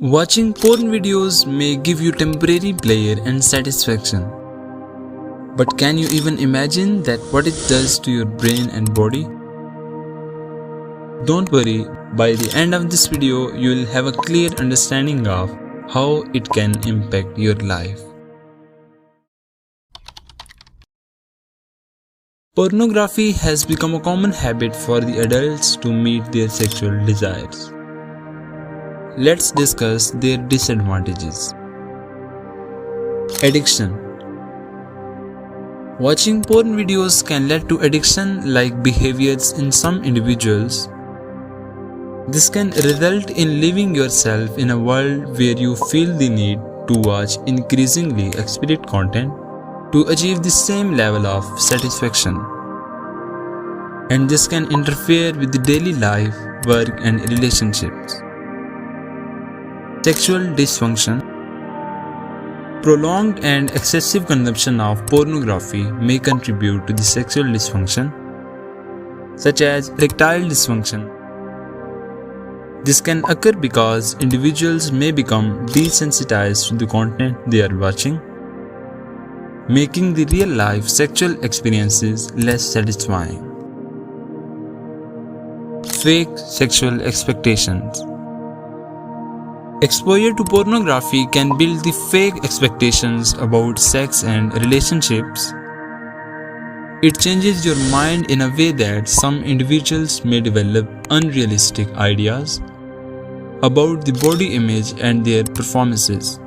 Watching porn videos may give you temporary pleasure and satisfaction. But can you even imagine that what it does to your brain and body? Don't worry, by the end of this video, you will have a clear understanding of how it can impact your life. Pornography has become a common habit for the adults to meet their sexual desires. Let's discuss their disadvantages. Addiction. Watching porn videos can lead to addiction-like behaviors in some individuals. This can result in living yourself in a world where you feel the need to watch increasingly explicit content to achieve the same level of satisfaction. And this can interfere with the daily life, work, and relationships. Sexual dysfunction. Prolonged and excessive consumption of pornography may contribute to the sexual dysfunction, such as erectile dysfunction. This can occur because individuals may become desensitized to the content they are watching, making the real-life sexual experiences less satisfying. Fake sexual expectations. Exposure to pornography can build the fake expectations about sex and relationships. It changes your mind in a way that some individuals may develop unrealistic ideas about the body image and their performances.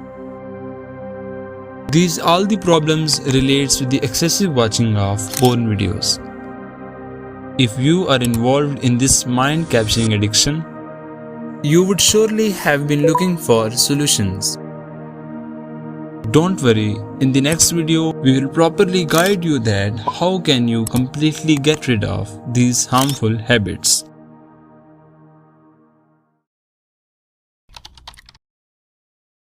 These all the problems relates to the excessive watching of porn videos. If you are involved in this mind-capturing addiction, you would surely have been looking for solutions. Don't worry, in the next video, we will properly guide you that how can you completely get rid of these harmful habits.